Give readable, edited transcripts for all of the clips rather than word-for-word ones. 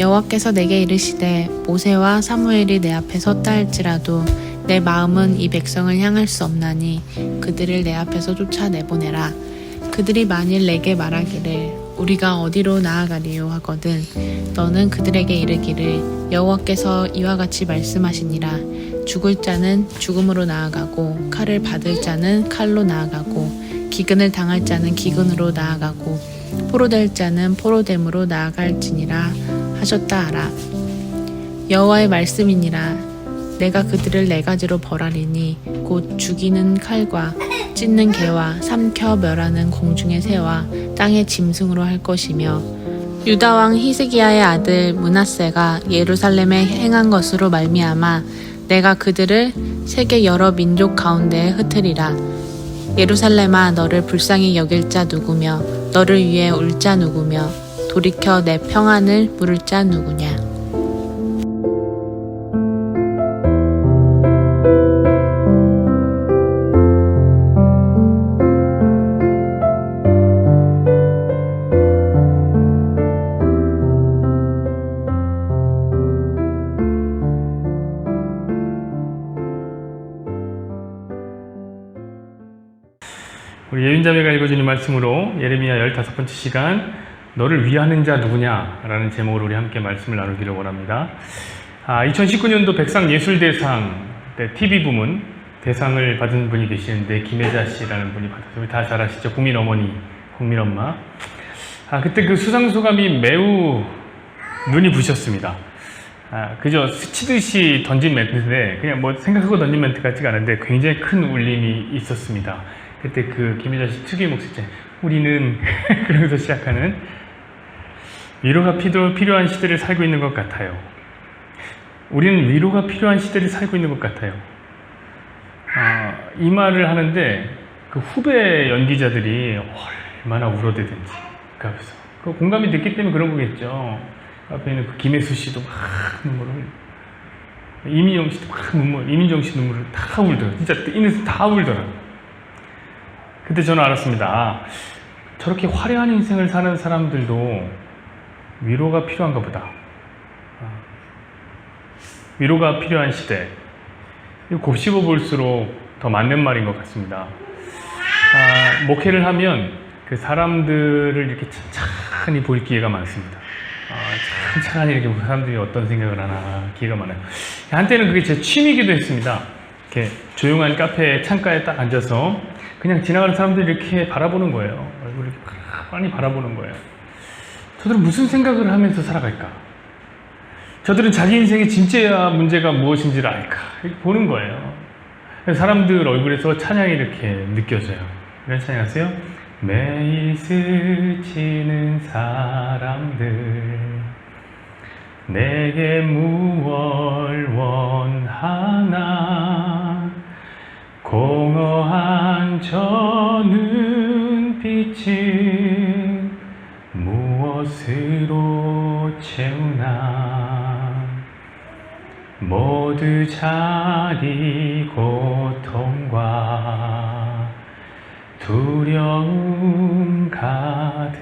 여호와께서 내게 이르시되 모세와 사무엘이 내 앞에 섰다 할지라도 내 마음은 이 백성을 향할 수 없나니 그들을 내 앞에서 쫓아내보내라. 그들이 만일 내게 말하기를 우리가 어디로 나아가리요 하거든 너는 그들에게 이르기를 여호와께서 이와 같이 말씀하시니라. 죽을 자는 죽음으로 나아가고 칼을 받을 자는 칼로 나아가고 기근을 당할 자는 기근으로 나아가고 포로될 자는 포로됨으로 나아갈지니라 하셨다 하라. 여호와의 말씀이니라. 내가 그들을 네 가지로 벌하리니 곧 죽이는 칼과 찢는 개와 삼켜 멸하는 공중의 새와 땅의 짐승으로 할 것이며 유다 왕 히스기야의 아들 므낫세가 예루살렘에 행한 것으로 말미암아 내가 그들을 세계 여러 민족 가운데에 흩으리라. 예루살렘아 너를 불쌍히 여길 자 누구며 너를 위해 울 자 누구며 돌이켜 내 평안을 물을 자 누구냐. 우리 예윤자매가 읽어주는 말씀으로 예레미야 15번째 시간 너를 위하는 자 누구냐? 라는 제목으로 우리 함께 말씀을 나누기를 원합니다. 2019년도 백상예술대상 TV 부문 대상을 받은 분이 계시는데 김혜자 씨라는 분이 받았어요. 다 잘 아시죠? 국민 어머니, 국민 엄마. 그때 그 수상 소감이 매우 눈이 부셨습니다. 그저 스치듯이 던진 멘트인데 그냥 뭐 생각하고 던진 멘트 같지가 않은데 굉장히 큰 울림이 있었습니다. 그때 그 김혜자 씨 특유의 목소리, 우리는 그러면서 시작하는 위로가 필요한 시대를 살고 있는 것 같아요. 우리는 위로가 필요한 시대를 살고 있는 것 같아요. 이 말을 하는데 그 후배 연기자들이 얼마나 울어대든지 그 앞에서 그 공감이 됐기 때문에 그런 거겠죠. 그 앞에 있는 그 김혜수 씨도 막 눈물을, 이민영 씨도 막 눈물, 이민정 씨 눈물을 다 울더라. 진짜 인에서 다 울더라. 그때 저는 알았습니다. 저렇게 화려한 인생을 사는 사람들도 위로가 필요한가 보다. 위로가 필요한 시대. 곱씹어 볼수록 더 맞는 말인 것 같습니다. 목회를 하면 그 사람들을 이렇게 찬찬히 볼 기회가 많습니다. 찬찬히 이렇게 사람들이 어떤 생각을 하나 기회가 많아요. 한때는 그게 제 취미이기도 했습니다. 이렇게 조용한 카페 창가에 딱 앉아서 그냥 지나가는 사람들이 이렇게 바라보는 거예요. 얼굴을 이렇게 많이 바라보는 거예요. 저들은 무슨 생각을 하면서 살아갈까? 저들은 자기 인생의 진짜 문제가 무엇인지를 알까? 이렇게 보는 거예요. 사람들 얼굴에서 찬양이 이렇게 느껴져요. 이런 찬양 하세요? 매일 스치는 사람들 내게 무얼 원하나 공허한 저 눈빛은 무엇으로 채우나 모두 자기 고통과 두려움 가득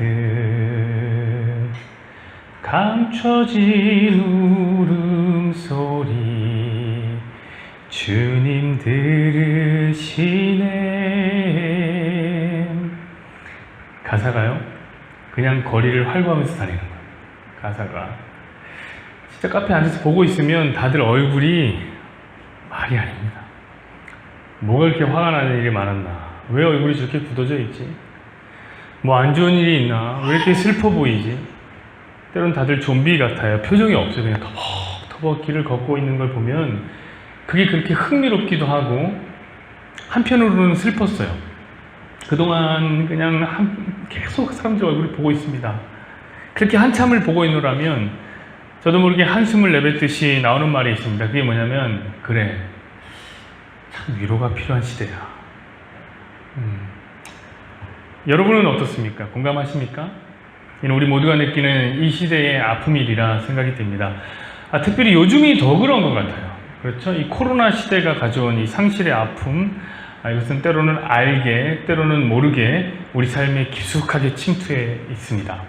감춰진 울음소리 주님 들으시네. 가사가요? 그냥 거리를 활보하면서 다니는 거예요. 가사가. 진짜 카페에 앉아서 보고 있으면 다들 얼굴이 말이 아닙니다. 뭐가 이렇게 화가 나는 일이 많았나? 왜 얼굴이 저렇게 굳어져 있지? 뭐 안 좋은 일이 있나? 왜 이렇게 슬퍼 보이지? 때론 다들 좀비 같아요. 표정이 없어요. 그냥 터벅터벅 길을 걷고 있는 걸 보면 그게 그렇게 흥미롭기도 하고 한편으로는 슬펐어요. 그동안 그냥 계속 사람들 얼굴을 보고 있습니다. 그렇게 한참을 보고 있노라면 저도 모르게 한숨을 내뱉듯이 나오는 말이 있습니다. 그게 뭐냐면 그래, 참 위로가 필요한 시대야. 여러분은 어떻습니까? 공감하십니까? 우리 모두가 느끼는 이 시대의 아픔이리라 생각이 듭니다. 특별히 요즘이 더 그런 것 같아요. 그렇죠? 이 코로나 시대가 가져온 이 상실의 아픔, 이것은 때로는 알게, 때로는 모르게 우리 삶에 깊숙하게 침투해 있습니다.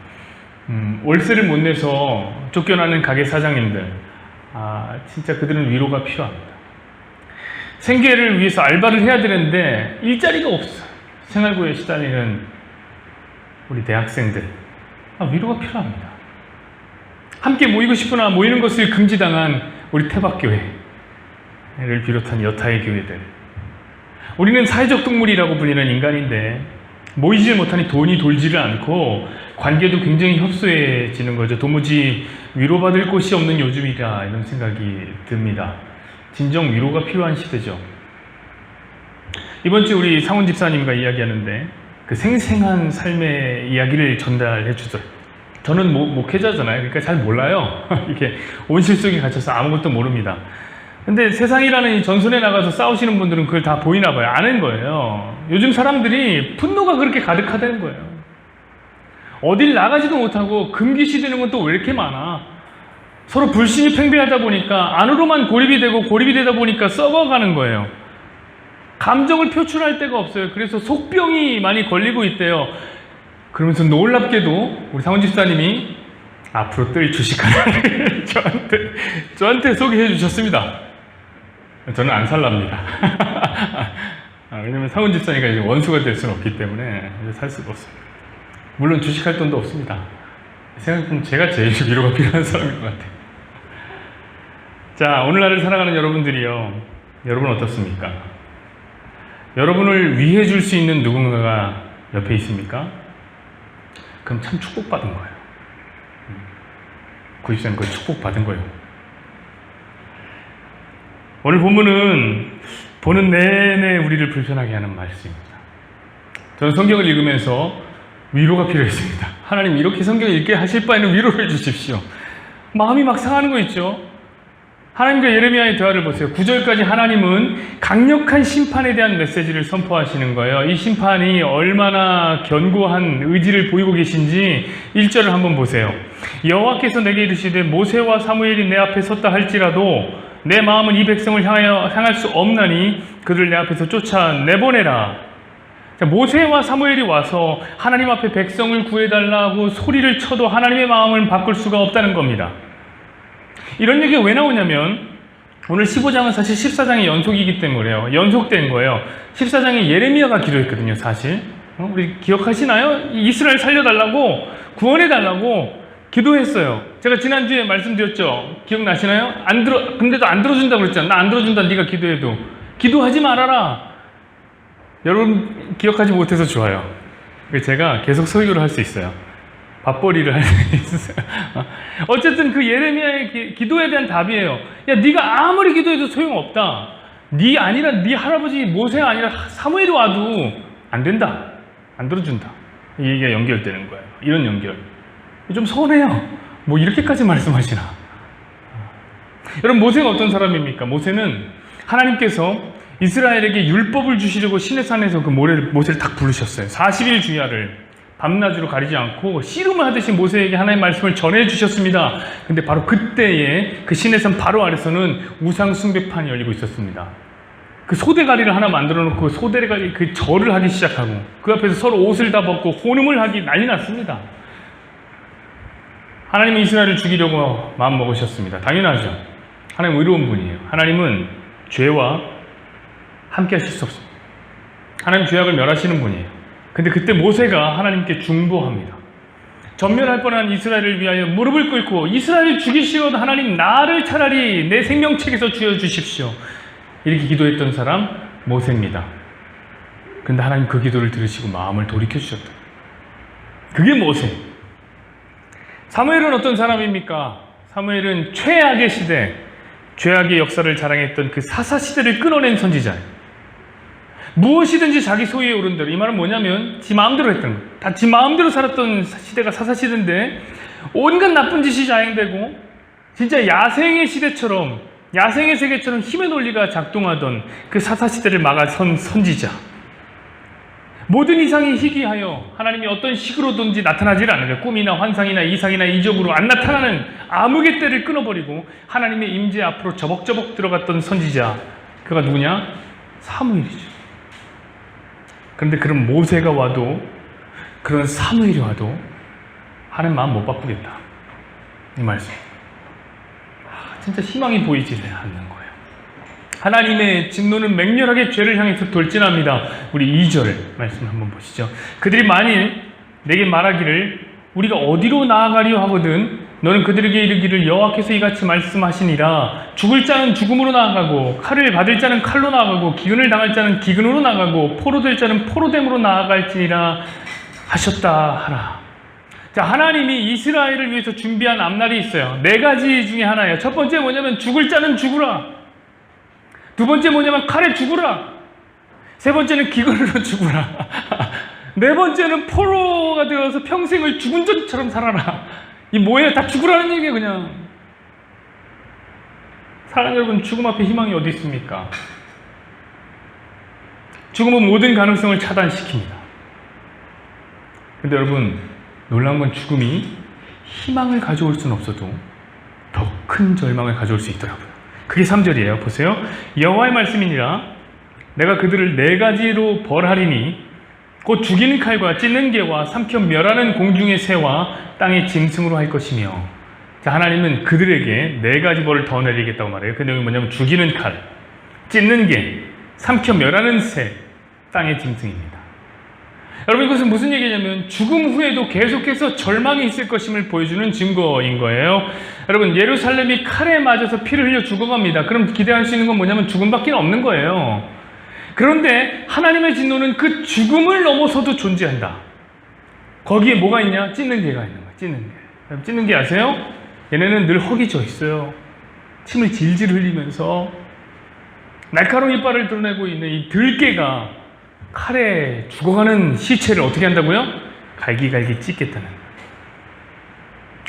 월세를 못 내서 쫓겨나는 가게 사장님들, 진짜 그들은 위로가 필요합니다. 생계를 위해서 알바를 해야 되는데 일자리가 없어요. 생활고에 시달리는 우리 대학생들, 위로가 필요합니다. 함께 모이고 싶으나 모이는 것을 금지당한 우리 태박교회를 비롯한 여타의 교회들, 우리는 사회적 동물이라고 불리는 인간인데 모이질 못하니 돈이 돌지를 않고 관계도 굉장히 협소해지는 거죠. 도무지 위로받을 곳이 없는 요즘이다, 이런 생각이 듭니다. 진정 위로가 필요한 시대죠. 이번 주 우리 상훈 집사님과 이야기하는데 그 생생한 삶의 이야기를 전달해 주더라고요. 저는 목회자잖아요. 그러니까 잘 몰라요. 이렇게 온실 속에 갇혀서 아무것도 모릅니다. 근데 세상이라는 이 전선에 나가서 싸우시는 분들은 그걸 다 보이나 봐요. 아는 거예요. 요즘 사람들이 분노가 그렇게 가득하다는 거예요. 어딜 나가지도 못하고 금기시되는 건 또 왜 이렇게 많아? 서로 불신이 팽배하다 보니까 안으로만 고립이 되고 고립이 되다 보니까 썩어가는 거예요. 감정을 표출할 데가 없어요. 그래서 속병이 많이 걸리고 있대요. 그러면서 놀랍게도 우리 상훈 집사님이 앞으로 뜰 주식 하나를 저한테 소개해 주셨습니다. 저는 안 살랍니다. 왜냐면 상훈 집사니까 이제 원수가 될 수는 없기 때문에 살 수가 없습니다. 물론 주식할 돈도 없습니다. 생각해보면 제가 제일 위로가 필요한 사람인 것 같아요. 자, 오늘날을 살아가는 여러분들이요, 여러분 어떻습니까? 여러분을 위해 줄 수 있는 누군가가 옆에 있습니까? 그럼 참 축복받은 거예요. 구입사는 그 축복받은 거예요. 오늘 본문은 보는 내내 우리를 불편하게 하는 말씀입니다. 저는 성경을 읽으면서 위로가 필요했습니다. 하나님, 이렇게 성경을 읽게 하실 바에는 위로를 주십시오. 마음이 막 상하는 거 있죠. 하나님과 예레미야의 대화를 보세요. 9절까지 하나님은 강력한 심판에 대한 메시지를 선포하시는 거예요. 이 심판이 얼마나 견고한 의지를 보이고 계신지 1절을 한번 보세요. 여호와께서 내게 이르시되 모세와 사무엘이 내 앞에 섰다 할지라도 내 마음은 이 백성을 향할 수 없나니 그들을 내 앞에서 쫓아내보내라. 모세와 사무엘이 와서 하나님 앞에 백성을 구해달라고 소리를 쳐도 하나님의 마음을 바꿀 수가 없다는 겁니다. 이런 얘기가 왜 나오냐면 오늘 15장은 사실 14장의 연속이기 때문에요. 연속된 거예요. 14장에 예레미야가 기도했거든요, 사실. 우리 기억하시나요? 이스라엘 살려달라고, 구원해달라고 기도했어요. 제가 지난주에 말씀드렸죠? 기억나시나요? 근데도 안 들어준다고 그랬잖아. 나 안 들어준다, 네가 기도해도. 기도하지 말아라. 여러분 기억하지 못해서 좋아요. 제가 계속 설교를 할 수 있어요. 밥벌이를 할 수 있어요. 어쨌든 그 예레미야의 기도에 대한 답이에요. 야, 네가 아무리 기도해도 소용없다. 네 할아버지 모세가 아니라 사무엘이 와도 안 된다. 안 들어준다. 이 얘기가 연결되는 거예요. 이런 연결. 좀 서운해요. 뭐 이렇게까지 말씀하시나. 여러분, 모세가 어떤 사람입니까? 모세는 하나님께서 이스라엘에게 율법을 주시려고 시내산에서 그 모세를 딱 부르셨어요. 40일 주야를 밤낮으로 가리지 않고 씨름을 하듯이 모세에게 하나님의 말씀을 전해주셨습니다. 근데 바로 그때에 그 시내산 바로 아래서는 우상 숭배판이 열리고 있었습니다. 그 소대가리를 하나 만들어 놓고 소대가리 그 절을 하기 시작하고 그 앞에서 서로 옷을 다 벗고 혼음을 하기 난리 났습니다. 하나님은 이스라엘을 죽이려고 마음 먹으셨습니다. 당연하죠. 하나님 의로운 분이에요. 하나님은 죄와 함께 하실 수 없습니다. 하나님 죄악을 멸하시는 분이에요. 근데 그때 모세가 하나님께 중보합니다. 전멸할 뻔한 이스라엘을 위하여 무릎을 꿇고 이스라엘을 죽이시어도 하나님 나를 차라리 내 생명책에서 쥐어주십시오. 이렇게 기도했던 사람 모세입니다. 근데 하나님 그 기도를 들으시고 마음을 돌이켜주셨다. 그게 모세. 사무엘은 어떤 사람입니까? 사무엘은 최악의 시대, 죄악의 역사를 자랑했던 그 사사시대를 끊어낸 선지자예요. 무엇이든지 자기 소유에 오른 대로. 이 말은 뭐냐면 지 마음대로 했던 거예요. 다 지 마음대로 살았던 시대가 사사시대인데 온갖 나쁜 짓이 자행되고 진짜 야생의 시대처럼, 야생의 세계처럼 힘의 논리가 작동하던 그 사사시대를 막아선 선지자. 모든 이상이 희귀하여 하나님이 어떤 식으로든지 나타나질 않으며 꿈이나 환상이나 이상이나 이적으로 안 나타나는 암흑의 때를 끊어버리고 하나님의 임재 앞으로 저벅저벅 들어갔던 선지자. 그가 누구냐? 사무엘이죠. 그런데 그런 모세가 와도, 그런 사무엘이 와도 하는 마음 못 바꾸겠다. 이 말씀. 진짜 희망이 보이지 않는 거예요. 하나님의 진노는 맹렬하게 죄를 향해서 돌진합니다. 우리 2절 말씀 한번 보시죠. 그들이 만일 내게 말하기를 우리가 어디로 나아가려 하거든 너는 그들에게 이르기를 여호와께서 이같이 말씀하시니라 죽을 자는 죽음으로 나아가고 칼을 받을 자는 칼로 나아가고 기근을 당할 자는 기근으로 나아가고 포로될 자는 포로됨으로 나아갈지니라 하셨다 하라. 자, 하나님이 이스라엘을 위해서 준비한 앞날이 있어요. 4가지 중에 하나예요. 첫 번째 뭐냐면 죽을 자는 죽으라. 두 번째 뭐냐면 칼에 죽으라. 세 번째는 기근으로 죽으라. 네 번째는 포로가 되어서 평생을 죽은 자처럼 살아라. 이 뭐예요? 다 죽으라는 얘기예요, 그냥. 사랑하는 여러분, 죽음 앞에 희망이 어디 있습니까? 죽음은 모든 가능성을 차단시킵니다. 근데 여러분, 놀라운 건 죽음이 희망을 가져올 수는 없어도 더 큰 절망을 가져올 수 있더라고요. 그게 3절이에요. 보세요. 여호와의 말씀이니라 내가 그들을 4가지로 벌하리니 곧 죽이는 칼과 찢는 개와 삼켜 멸하는 공중의 새와 땅의 짐승으로 할 것이며. 자, 하나님은 그들에게 4가지 벌을 더 내리겠다고 말해요. 그 내용이 뭐냐면 죽이는 칼, 찢는 개, 삼켜 멸하는 새, 땅의 짐승입니다. 여러분, 이것은 무슨 얘기냐면 죽음 후에도 계속해서 절망이 있을 것임을 보여주는 증거인 거예요. 여러분, 예루살렘이 칼에 맞아서 피를 흘려 죽어갑니다. 그럼 기대할 수 있는 건 뭐냐면 죽음밖에 없는 거예요. 그런데 하나님의 진노는 그 죽음을 넘어서도 존재한다. 거기에 뭐가 있냐? 찢는 개가 있는 거예요. 찢는 개. 여러분, 찢는 개 아세요? 얘네는 늘 헉이 져 있어요. 침을 질질 흘리면서 날카로운 이빨을 드러내고 있는 이 들개가 칼에 죽어가는 시체를 어떻게 한다고요? 갈기갈기 찢겠다는 거예요.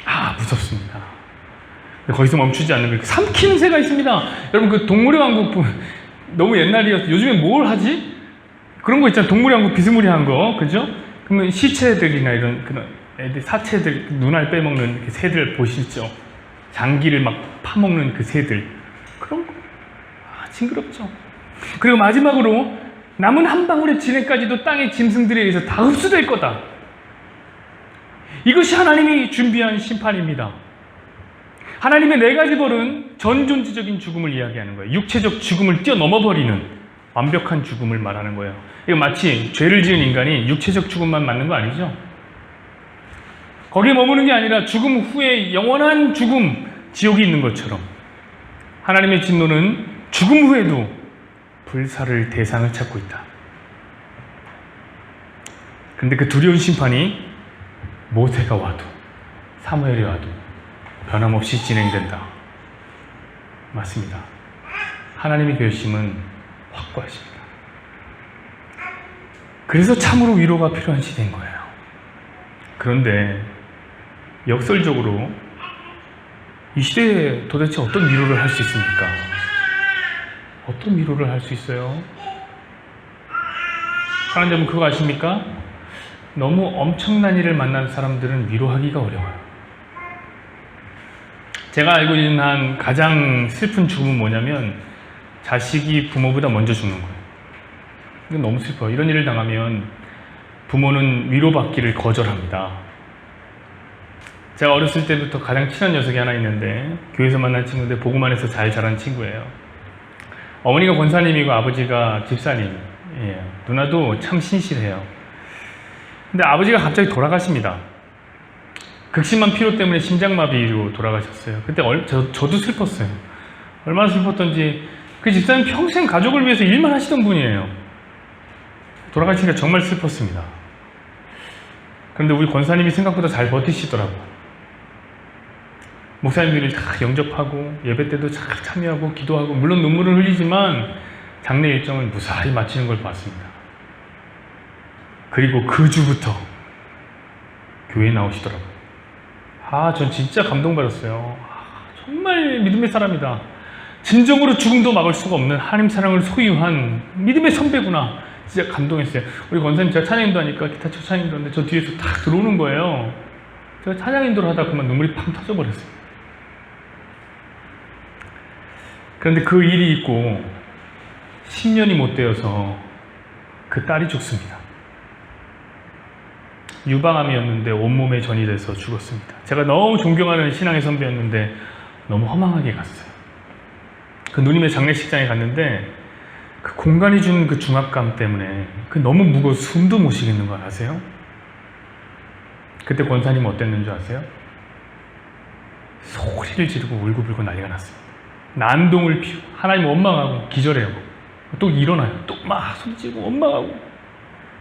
아, 무섭습니다. 거기서 멈추지 않는 거예요. 삼키는 새가 있습니다. 여러분, 그 동물의 왕국 너무 옛날이어서 요즘에 뭘 하지? 그런 거 있잖아요. 동물의 왕국 비스무리한 거, 그죠? 그러면 시체들이나 이런 그런 애들, 사체들, 눈알 빼먹는 그 새들 보시죠? 장기를 막 파먹는 그 새들. 그런 거. 아, 징그럽죠. 그리고 마지막으로 남은 한 방울의 진액까지도 땅의 짐승들에 의해서 다 흡수될 거다. 이것이 하나님이 준비한 심판입니다. 하나님의 4가지 벌은 전존재적인 죽음을 이야기하는 거예요. 육체적 죽음을 뛰어넘어버리는 완벽한 죽음을 말하는 거예요. 이거 마치 죄를 지은 인간이 육체적 죽음만 맞는 거 아니죠? 거기에 머무는 게 아니라 죽음 후에 영원한 죽음, 지옥이 있는 것처럼 하나님의 진노는 죽음 후에도 불사를 대상을 찾고 있다. 그런데 그 두려운 심판이 모세가 와도 사무엘이 와도 변함없이 진행된다. 맞습니다. 하나님의 결심은 확고하십니다. 그래서 참으로 위로가 필요한 시대인 거예요. 그런데 역설적으로 이 시대에 도대체 어떤 위로를 할 수 있습니까? 어떤 위로를 할 수 있어요? 사랑하는 여러분, 그거 아십니까? 너무 엄청난 일을 만난 사람들은 위로하기가 어려워요. 제가 알고 있는 한 가장 슬픈 죽음은 뭐냐면 자식이 부모보다 먼저 죽는 거예요. 이건 너무 슬퍼요. 이런 일을 당하면 부모는 위로받기를 거절합니다. 제가 어렸을 때부터 가장 친한 녀석이 하나 있는데 교회에서 만난 친구인데 보고만 해서 잘 자란 친구예요. 어머니가 권사님이고 아버지가 집사님이에요. 누나도 참 신실해요. 근데 아버지가 갑자기 돌아가십니다. 극심한 피로 때문에 심장마비로 돌아가셨어요. 그때 저도 슬펐어요. 얼마나 슬펐던지. 그 집사님 평생 가족을 위해서 일만 하시던 분이에요. 돌아가시니까 정말 슬펐습니다. 그런데 우리 권사님이 생각보다 잘 버티시더라고요. 목사님들이 다 영접하고 예배 때도 잘 참여하고 기도하고 물론 눈물을 흘리지만 장례 일정을 무사히 마치는 걸 봤습니다. 그리고 그 주부터 교회에 나오시더라고요. 아, 전 진짜 감동받았어요. 정말 믿음의 사람이다. 진정으로 죽음도 막을 수가 없는 하나님 사랑을 소유한 믿음의 선배구나. 진짜 감동했어요. 우리 권사님 제가 찬양인도 하니까 기타 쳐 찬양인도 하는데 저 뒤에서 탁 들어오는 거예요. 제가 찬양인도를 하다 그만 눈물이 팡 터져버렸어요. 그런데 그 일이 있고 10년이 못 되어서 그 딸이 죽습니다. 유방암이었는데 온몸에 전이 돼서 죽었습니다. 제가 너무 존경하는 신앙의 선배였는데 너무 허망하게 갔어요. 그 누님의 장례식장에 갔는데 그 공간이 준 그 중압감 때문에 그 너무 무거워 숨도 못 쉬겠는 거 아세요? 그때 권사님 어땠는 줄 아세요? 소리를 지르고 울고불고 난리가 났습니다. 난동을 피우고 하나님 원망하고 기절해요. 또 일어나요. 또 막 소리 지르고 원망하고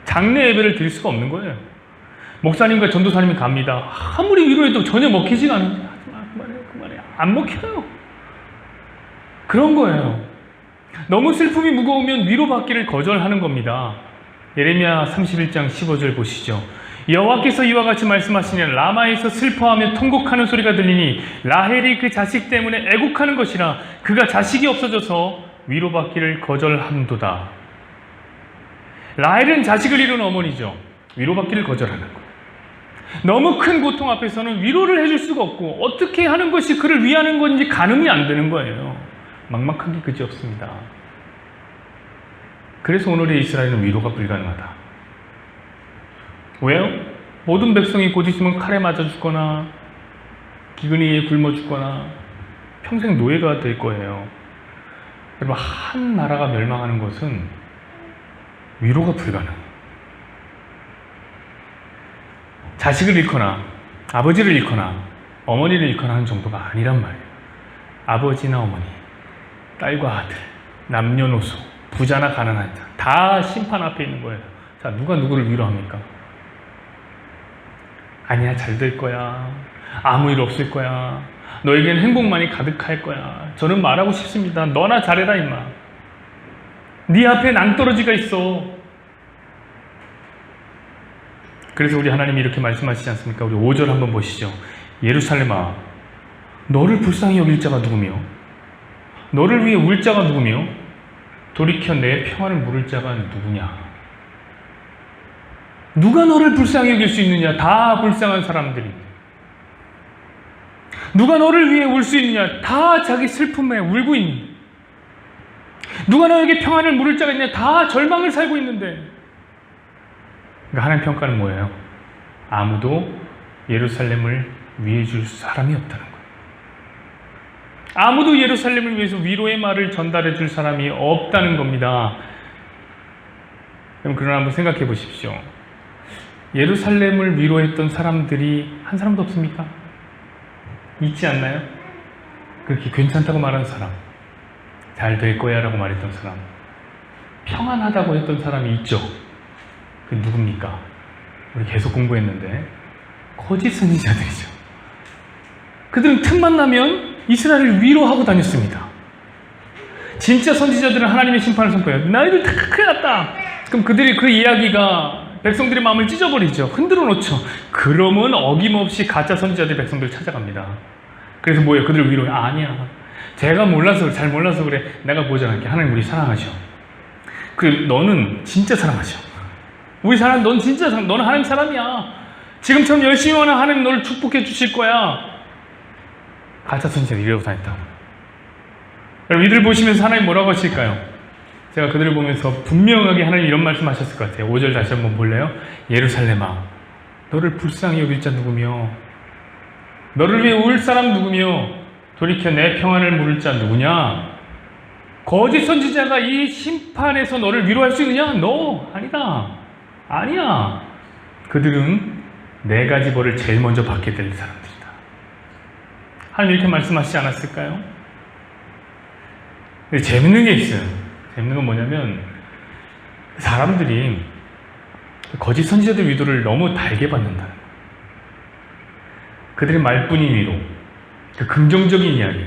장례 예배를 드릴 수가 없는 거예요. 목사님과 전도사님이 갑니다. 아무리 위로해도 전혀 먹히지가 않는데 그만해 안 먹혀요. 그런 거예요. 너무 슬픔이 무거우면 위로받기를 거절하는 겁니다. 예레미야 31장 15절 보시죠. 여호와께서 이와 같이 말씀하시니 라마에서 슬퍼하며 통곡하는 소리가 들리니 라헬이 그 자식 때문에 애곡하는 것이라 그가 자식이 없어져서 위로받기를 거절함도다. 라헬은 자식을 잃은 어머니죠. 위로받기를 거절하는 거예요. 너무 큰 고통 앞에서는 위로를 해줄 수가 없고 어떻게 하는 것이 그를 위하는 건지 가늠이 안 되는 거예요. 막막한 게 그지 없습니다. 그래서 오늘의 이스라엘은 위로가 불가능하다. 왜요? 모든 백성이 곧 있으면 칼에 맞아 죽거나 기근이에 굶어 죽거나 평생 노예가 될 거예요. 여러분, 한 나라가 멸망하는 것은 위로가 불가능해요. 자식을 잃거나 아버지를 잃거나 어머니를 잃거나 하는 정도가 아니란 말이에요. 아버지나 어머니, 딸과 아들, 남녀노소, 부자나 가난한 자 다 심판 앞에 있는 거예요. 자, 누가 누구를 위로합니까? 아니야, 잘 될 거야. 아무 일 없을 거야. 너에겐 행복만이 가득할 거야. 저는 말하고 싶습니다. 너나 잘해라 임마. 네 앞에 낭떠러지가 있어. 그래서 우리 하나님이 이렇게 말씀하시지 않습니까? 우리 5절 한번 보시죠. 예루살렘아, 너를 불쌍히 여길 자가 누구며 너를 위해 울 자가 누구며 돌이켜 내 평안을 물을 자가 누구냐? 누가 너를 불쌍히 여길 수 있느냐? 다 불쌍한 사람들이. 누가 너를 위해 울 수 있느냐? 다 자기 슬픔에 울고 있는. 누가 너에게 평안을 물을 자가 있느냐? 다 절망을 살고 있는데. 그러니까 하나님 평가는 뭐예요? 아무도 예루살렘을 위해 줄 사람이 없다는 거예요. 아무도 예루살렘을 위해서 위로의 말을 전달해 줄 사람이 없다는 겁니다. 그럼 그러나 한번 생각해 보십시오. 예루살렘을 위로했던 사람들이 한 사람도 없습니까? 있지 않나요? 그렇게 괜찮다고 말한 사람, 잘 될 거야 라고 말했던 사람, 평안하다고 했던 사람이 있죠. 그 누굽니까? 우리 계속 공부했는데 거짓 선지자들이죠. 그들은 틈만 나면 이스라엘을 위로하고 다녔습니다. 진짜 선지자들은 하나님의 심판을 선포해요. 너희들 다 큰일 났다. 그럼 그들이 그 이야기가 백성들의 마음을 찢어버리죠. 흔들어 놓죠. 그러면 어김없이 가짜 선지자들이 백성들을 찾아갑니다. 그래서 뭐예요? 그들을 위로해. 아니야. 제가 몰라서 잘 몰라서 그래. 내가 보장할게. 하나님 우리 사랑하셔. 그럼 너는 진짜 사랑하셔. 우리 사람, 넌 진짜 사랑. 너는 하나님 사람이야. 지금처럼 열심히 하는 하나님 너를 축복해 주실 거야. 가짜 선지자들이 이러고 다녔다고. 여러분, 이들 보시면서 하나님 뭐라고 하실까요? 제가 그들을 보면서 분명하게 하나님 이런 말씀 하셨을 것 같아요. 5절 다시 한번 볼래요? 예루살렘아, 너를 불쌍히 여길 자 누구며 너를 위해 울 사람 누구며 돌이켜 내 평안을 물을 자 누구냐? 거짓 선지자가 이 심판에서 너를 위로할 수 있느냐? 너 아니다. 아니야. 그들은 네 가지 벌을 제일 먼저 받게 될 사람들이다. 하나님 이렇게 말씀하시지 않았을까요? 근데 재밌는 게 있어요. 재밌는 건 뭐냐면 사람들이 거짓 선지자들 위로를 너무 달게 받는다는 거예요. 그들의 말뿐인 위로, 그 긍정적인 이야기,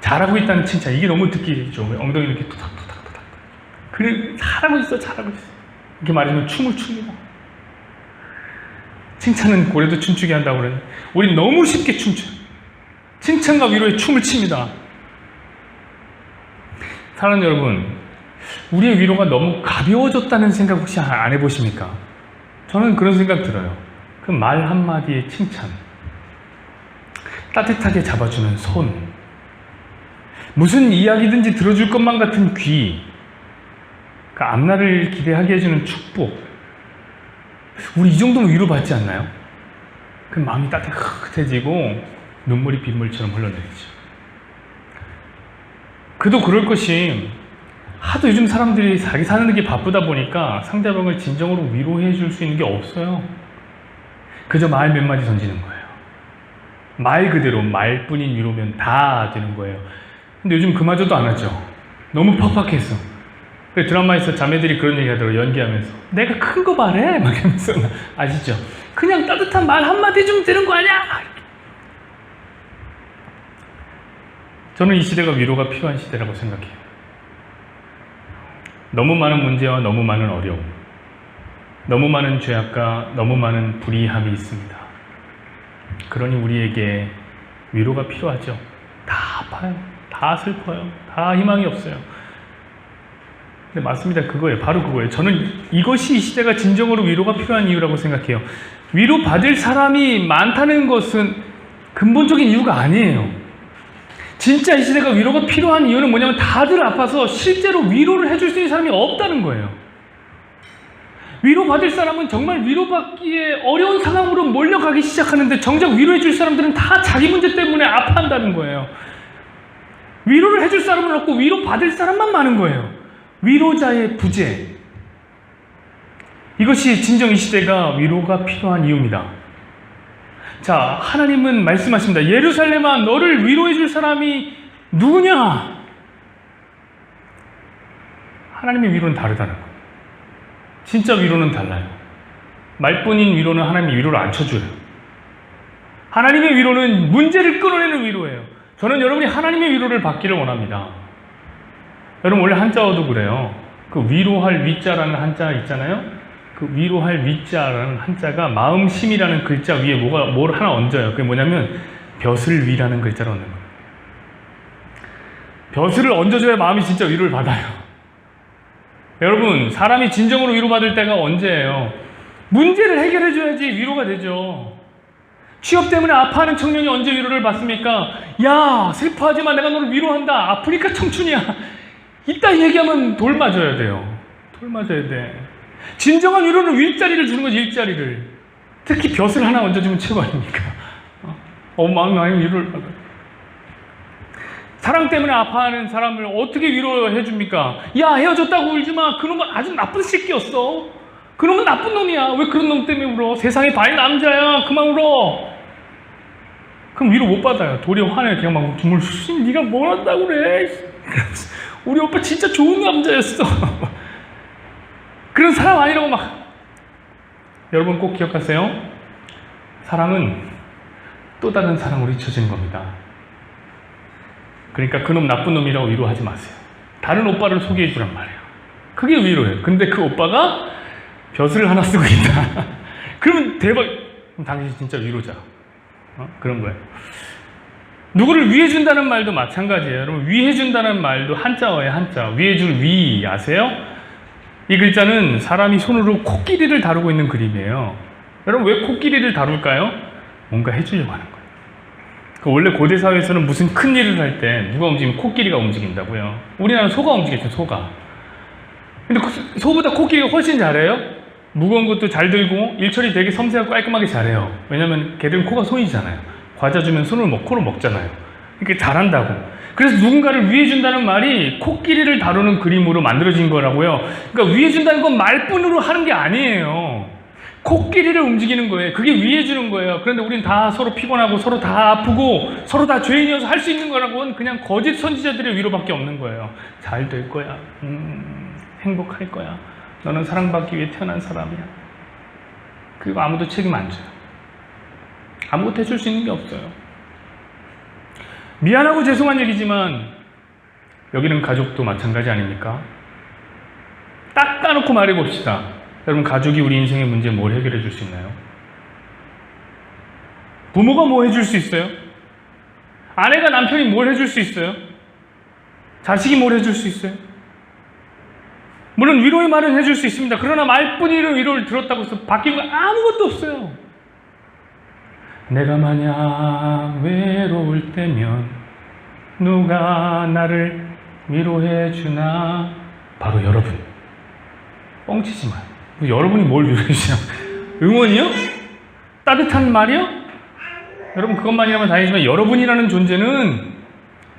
잘하고 있다는 칭찬, 이게 너무 듣기 좋은 거예요. 엉덩이 이렇게 토닥토닥토닥. 그래, 잘하고 있어, 잘하고 있어. 이렇게 말하면 춤을 춥니다. 칭찬은 고래도 춤추게 한다고 그러는데 우린 너무 쉽게 춤춰요. 칭찬과 위로에 춤을 춥니다. 사랑하는 여러분, 우리의 위로가 너무 가벼워졌다는 생각 혹시 안 해보십니까? 저는 그런 생각 들어요. 그 말 한마디의 칭찬, 따뜻하게 잡아주는 손, 무슨 이야기든지 들어줄 것만 같은 귀, 그 앞날을 기대하게 해주는 축복, 우리 이 정도면 위로받지 않나요? 그 마음이 따뜻해지고 눈물이 빗물처럼 흘러내리죠. 그도 그럴 것이 하도 요즘 사람들이 자기 사는 게 바쁘다 보니까 상대방을 진정으로 위로해 줄 수 있는 게 없어요. 그저 말 몇 마디 던지는 거예요. 말 그대로 말뿐인 위로면 다 되는 거예요. 근데 요즘 그마저도 안 하죠. 너무 팍팍해서. 드라마에서 자매들이 그런 얘기 하더라고요. 연기하면서 내가 큰 거 말해 막 이러면서. 아시죠? 그냥 따뜻한 말 한마디 좀 되는 거 아니야? 저는 이 시대가 위로가 필요한 시대라고 생각해요. 너무 많은 문제와 너무 많은 어려움, 너무 많은 죄악과 너무 많은 불의함이 있습니다. 그러니 우리에게 위로가 필요하죠. 다 아파요. 다 슬퍼요. 다 희망이 없어요. 근데 맞습니다. 그거예요. 바로 그거예요. 저는 이것이 이 시대가 진정으로 위로가 필요한 이유라고 생각해요. 위로받을 사람이 많다는 것은 근본적인 이유가 아니에요. 진짜 이 시대가 위로가 필요한 이유는 뭐냐면 다들 아파서 실제로 위로를 해줄 수 있는 사람이 없다는 거예요. 위로받을 사람은 정말 위로받기에 어려운 상황으로 몰려가기 시작하는데 정작 위로해줄 사람들은 다 자기 문제 때문에 아파한다는 거예요. 위로를 해줄 사람은 없고 위로받을 사람만 많은 거예요. 위로자의 부재. 이것이 진정 이 시대가 위로가 필요한 이유입니다. 자, 하나님은 말씀하십니다. 예루살렘아, 너를 위로해 줄 사람이 누구냐? 하나님의 위로는 다르다는 거예요. 진짜 위로는 달라요. 말뿐인 위로는 하나님이 위로를 안 쳐줘요. 하나님의 위로는 문제를 끊어내는 위로예요. 저는 여러분이 하나님의 위로를 받기를 원합니다. 여러분 원래 한자어도 그래요. 그 위로할 위자라는 한자 있잖아요. 그 위로할 위자라는 한자가 마음심이라는 글자 위에 뭘 하나 얹어요. 그게 뭐냐면 벼슬 위라는 글자를 얹는 거예요. 벼슬을 얹어줘야 마음이 진짜 위로를 받아요. 여러분, 사람이 진정으로 위로받을 때가 언제예요? 문제를 해결해줘야지 위로가 되죠. 취업 때문에 아파하는 청년이 언제 위로를 받습니까? 야, 슬퍼하지 마. 내가 너를 위로한다. 아프니까 청춘이야. 이따 얘기하면 돌 맞아야 돼요. 돌 맞아야 돼. 진정한 위로는 일자리를 주는 거지, 일자리를. 특히 벼슬 하나 얹어주면 최고 아닙니까? 마음이 많이 위로를 받아요. 사랑 때문에 아파하는 사람을 어떻게 위로해 줍니까? 야, 헤어졌다고 울지 마. 그놈은 아주 나쁜 새끼였어. 그놈은 나쁜 놈이야. 왜 그런 놈 때문에 울어? 세상에 반이 남자야. 그만 울어. 그럼 위로 못 받아요. 도리어 화내. 그냥 막 정말 네가 뭘 한다고 그래. 우리 오빠 진짜 좋은 남자였어. 그런 사람 아니라고 막. 여러분 꼭 기억하세요. 사랑은 또 다른 사랑으로 잊혀지는 겁니다. 그러니까 그놈 나쁜 놈이라고 위로하지 마세요. 다른 오빠를 소개해 주란 말이에요. 그게 위로예요. 근데 그 오빠가 벼슬을 하나 쓰고 있다. 그러면 대박. 그럼 당신이 진짜 위로자. 그런 거예요. 누구를 위해준다는 말도 마찬가지예요. 여러분, 위해준다는 말도 한자어예요. 한자. 위해줄 위 아세요? 이 글자는 사람이 손으로 코끼리를 다루고 있는 그림이에요. 여러분, 왜 코끼리를 다룰까요? 뭔가 해주려고 하는 거예요. 원래 고대 사회에서는 무슨 큰 일을 할 때 누가 움직이면 코끼리가 움직인다고요. 우리나라는 소가 움직였죠, 소가. 근데 소보다 코끼리가 훨씬 잘해요. 무거운 것도 잘 들고 일처리 되게 섬세하고 깔끔하게 잘해요. 왜냐면 걔들은 코가 손이잖아요. 과자 주면 코로 먹잖아요. 이렇게 잘한다고. 그래서 누군가를 위해준다는 말이 코끼리를 다루는 그림으로 만들어진 거라고요. 그러니까 위해준다는 건 말뿐으로 하는 게 아니에요. 코끼리를 움직이는 거예요. 그게 위해주는 거예요. 그런데 우린 다 서로 피곤하고 서로 다 아프고 서로 다 죄인이어서 할 수 있는 거라고는 그냥 거짓 선지자들의 위로밖에 없는 거예요. 잘 될 거야. 행복할 거야. 너는 사랑받기 위해 태어난 사람이야. 그리고 아무도 책임 안 져요. 아무것도 해줄 수 있는 게 없어요. 미안하고 죄송한 얘기지만 여기는 가족도 마찬가지 아닙니까? 딱 까놓고 말해봅시다. 여러분, 가족이 우리 인생의 문제에 뭘 해결해 줄 수 있나요? 부모가 뭐 해줄 수 있어요? 아내가 남편이 뭘 해줄 수 있어요? 자식이 뭘 해줄 수 있어요? 물론 위로의 말은 해줄 수 있습니다. 그러나 말뿐이로 위로를 들었다고 해서 바뀐 거 아무것도 없어요. 내가 만약 외로울 때면 누가 나를 위로해 주나? 바로 여러분. 뻥치지 마요. 여러분이 뭘 위로해 주냐? 응원이요? 따뜻한 말이요? 여러분 그것만이라면 다행이지만 여러분이라는 존재는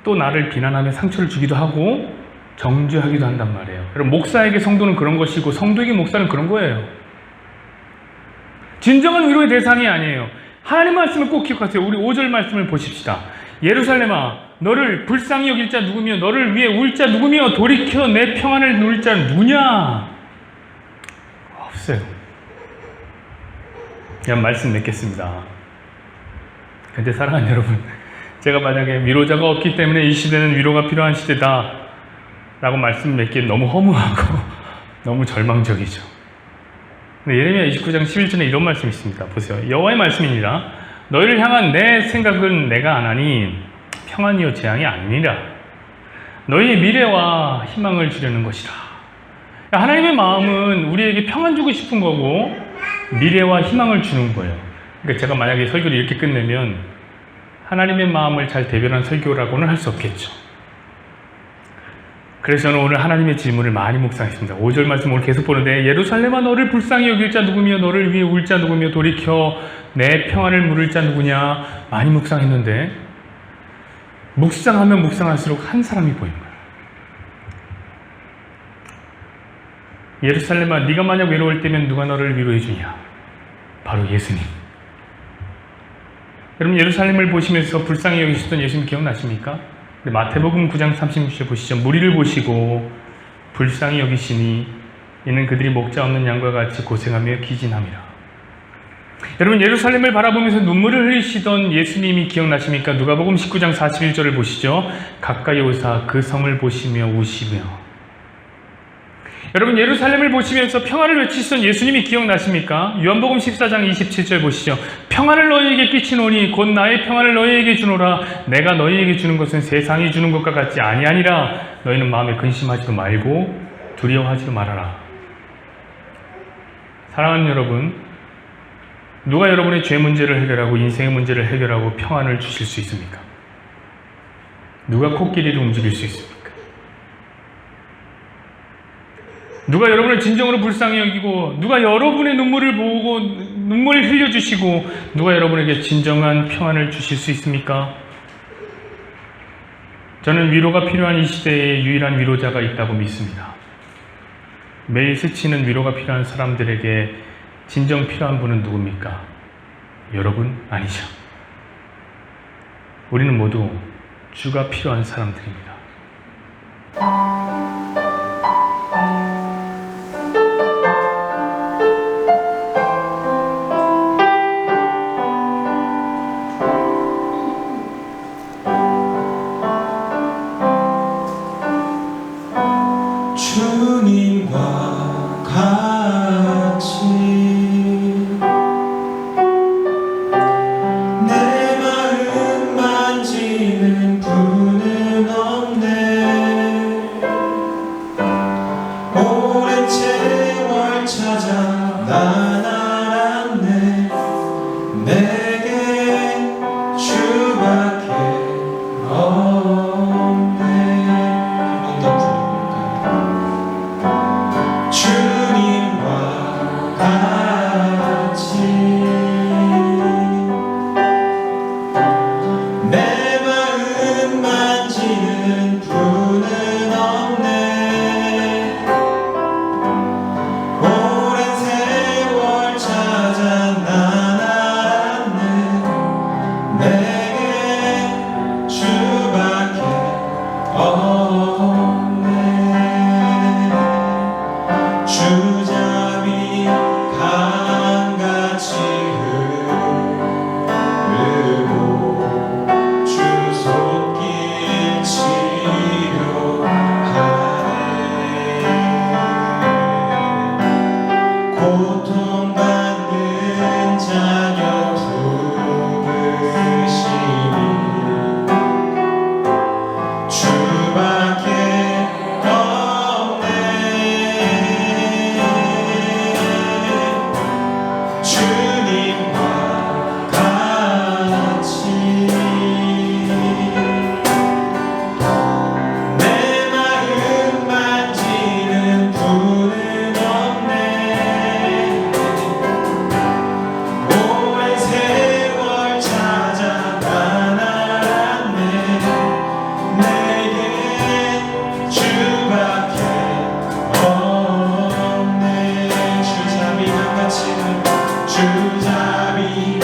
또 나를 비난하며 상처를 주기도 하고 정죄하기도 한단 말이에요. 여러분 목사에게 성도는 그런 것이고 성도에게 목사는 그런 거예요. 진정한 위로의 대상이 아니에요. 하나님 말씀을 꼭 기억하세요. 우리 5절 말씀을 보십시다. 예루살렘아 너를 불쌍히 여길 자 누구며 너를 위해 울 자 누구며 돌이켜 내 평안을 누릴 자 누구냐? 없어요. 그냥 말씀 맺겠습니다. 근데 사랑하는 여러분, 제가 만약에 위로자가 없기 때문에 이 시대는 위로가 필요한 시대다 라고 말씀 맺기엔 너무 허무하고 너무 절망적이죠. 근데 예레미야 29장 11절에 이런 말씀이 있습니다. 보세요. 여호와의 말씀이니라 너희를 향한 내 생각은 내가 안 하니 평안이요 재앙이 아니니라. 너희의 미래와 희망을 주려는 것이라. 하나님의 마음은 우리에게 평안 주고 싶은 거고 미래와 희망을 주는 거예요. 그러니까 제가 만약에 설교를 이렇게 끝내면 하나님의 마음을 잘 대변한 설교라고는 할 수 없겠죠. 그래서 저는 오늘 하나님의 질문을 많이 묵상했습니다. 5절 말씀 오늘 계속 보는데 예루살렘아 너를 불쌍히 여길 자 누구며 너를 위해 울 자 누구며 돌이켜 내 평안을 물을 자 누구냐 많이 묵상했는데 묵상하면 묵상할수록 한 사람이 보인 거예요. 예루살렘아 네가 만약 외로울 때면 누가 너를 위로해 주냐? 바로 예수님. 여러분 예루살렘을 보시면서 불쌍히 여기셨던 예수님 기억나십니까? 마태복음 9장 36절 보시죠. 무리를 보시고 불쌍히 여기시니 이는 그들이 목자 없는 양과 같이 고생하며 기진함이라. 여러분 예루살렘을 바라보면서 눈물을 흘리시던 예수님이 기억나십니까? 누가복음 19장 41절을 보시죠. 가까이 오사 그 성을 보시며 우시며. 여러분 예루살렘을 보시면서 평안을 외치시던 예수님이 기억나십니까? 요한복음 14장 27절 보시죠. 평안을 너희에게 끼치노니 곧 나의 평안을 너희에게 주노라. 내가 너희에게 주는 것은 세상이 주는 것과 같지 아니하니라. 너희는 마음에 근심하지도 말고 두려워하지도 말아라. 사랑하는 여러분, 누가 여러분의 죄 문제를 해결하고 인생의 문제를 해결하고 평안을 주실 수 있습니까? 누가 코끼리를 움직일 수 있습니까? 누가 여러분을 진정으로 불쌍히 여기고 누가 여러분의 눈물을 보고 눈물을 흘려주시고 누가 여러분에게 진정한 평안을 주실 수 있습니까? 저는 위로가 필요한 이 시대에 유일한 위로자가 있다고 믿습니다. 매일 스치는 위로가 필요한 사람들에게 진정 필요한 분은 누굽니까? 여러분 아니죠. 우리는 모두 주가 필요한 사람들입니다. 주님과 같이 내 마음 만지는 분은 없네. 오랜 세월 찾아 난 알았네. 내게 주밖에 없네. 한 번 더 부르니까 주님과 같이 내 마음 만지는 분은 없네. 오랜 세월 찾아 난 알았네. 내게 주밖에 없네. 주잠이 강같이 흐르고 주 손길 치료하네. 고통받는 자녀 부르시니 주밖에 없네. 주님과 같이 내 마음 만지는 분은 없네. 주잡이